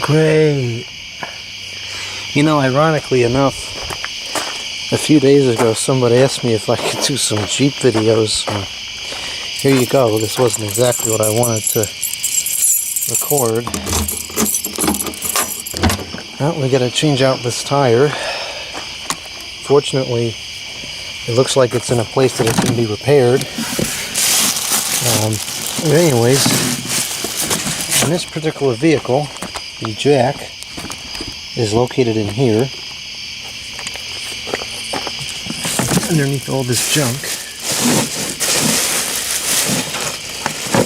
Great. You know, ironically enough, a few days ago somebody asked me if I could do some Jeep videos. Here you go. This wasn't exactly what I wanted to record. Well, we gotta change out this tire. Fortunately, it looks like it's in a place that it can be repaired. But anyways, in this particular vehicle, the jack is located in here, underneath all this junk.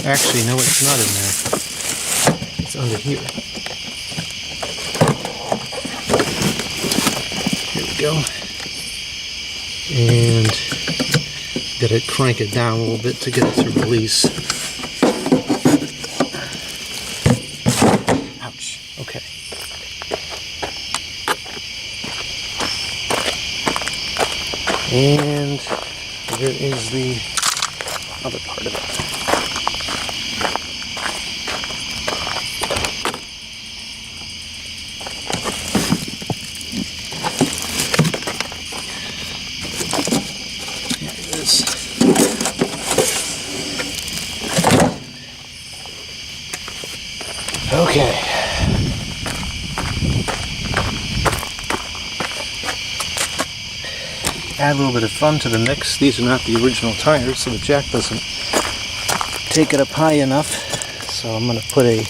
Actually, no, it's not in there. It's under here. Here we go. And gotta crank it down a little bit to get it to release. Ouch. Okay. And here is the other part of it. Here it is. Okay. Add a little bit of fun to the mix. These are not the original tires, so the jack doesn't take it up high enough. So I'm going to put a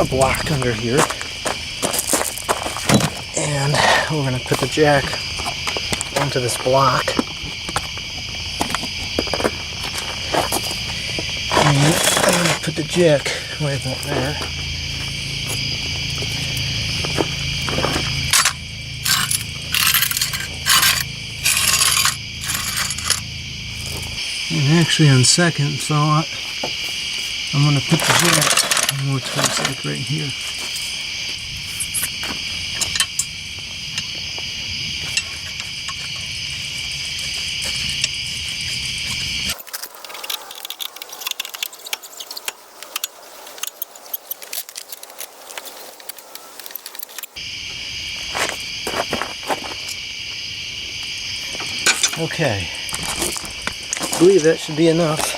block under here. And we're going to put the jack onto this block. And I'm going to put the jack right about there. And actually, on second thought, I'm going to put the jack more towards like right here. Okay. I believe that should be enough.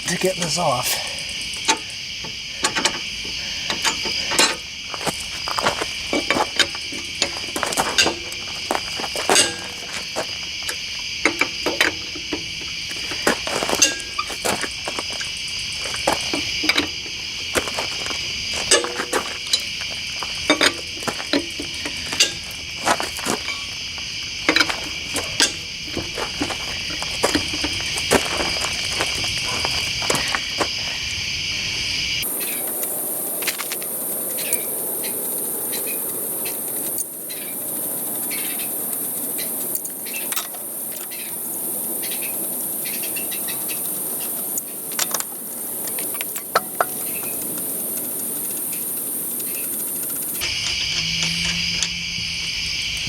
To get this off.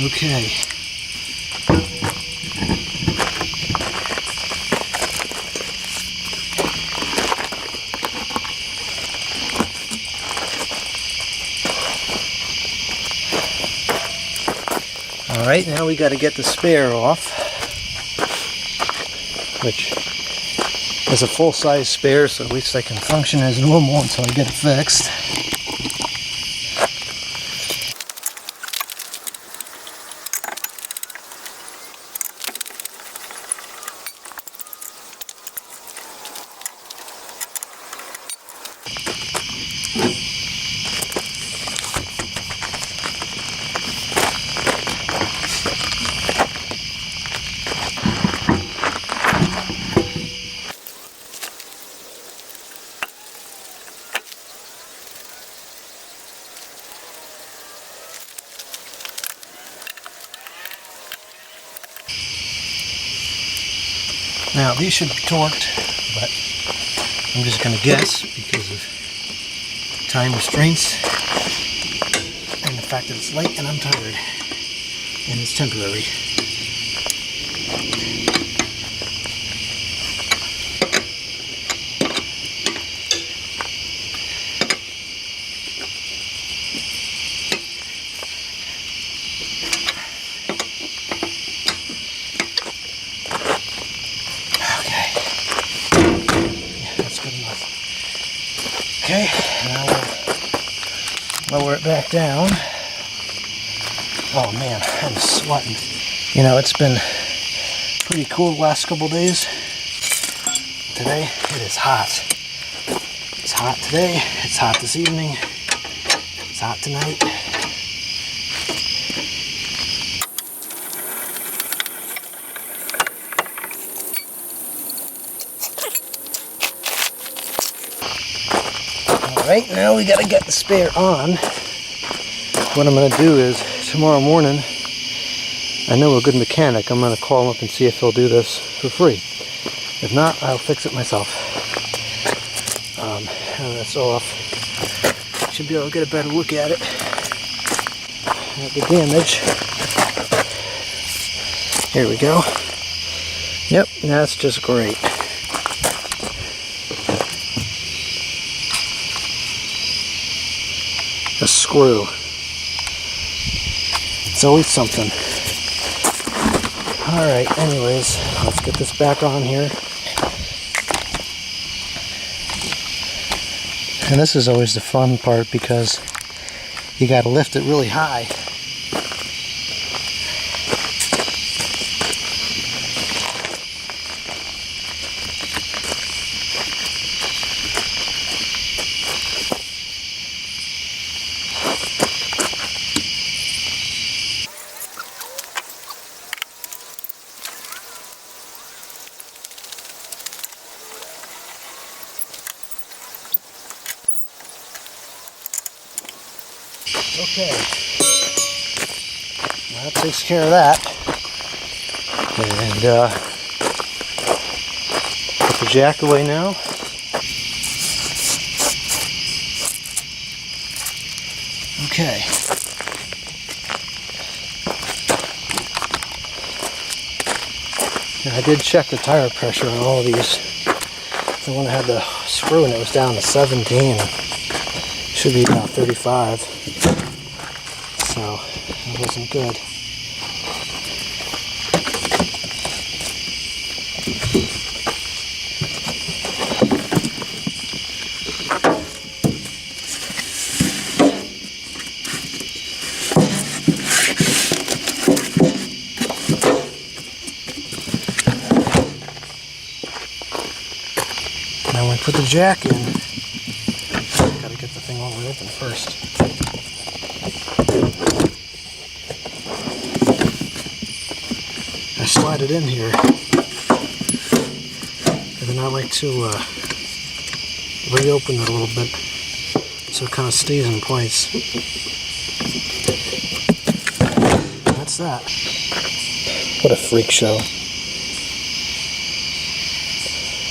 Okay. All right, now we got to get the spare off, which is a full-size spare, so at least I can function as normal until I get it fixed. Now these should be torqued, but I'm just going to guess because of time restraints. fact that it's late and I'm tired. And it's temporary. Okay, now we'll lower it back down. Oh man, I'm sweating. You know, it's been pretty cool the last couple days. Today, it is hot. It's hot today, it's hot this evening, it's hot tonight. Alright, now we gotta get the spare on. What I'm gonna do is, tomorrow morning, I know a good mechanic. I'm gonna call him up and see if he'll do this for free. If not, I'll fix it myself. Now that's off. Should be able to get a better look at it. At the damage. Here we go. Yep, that's just great. A screw. It's always something. Alright, anyways, let's get this back on here. And this is always the fun part because you gotta lift it really high. Okay, well, that takes care of that, and put the jack away now. Okay, now I did check the tire pressure on all of these. The one that had the screw in it was down to 17. Should be about 35. So, that wasn't good. Now when we put the jack in, gotta get the thing all the way open first. I slide it in here, and then I like to reopen it a little bit so it kind of stays in place. That's that. What a freak show.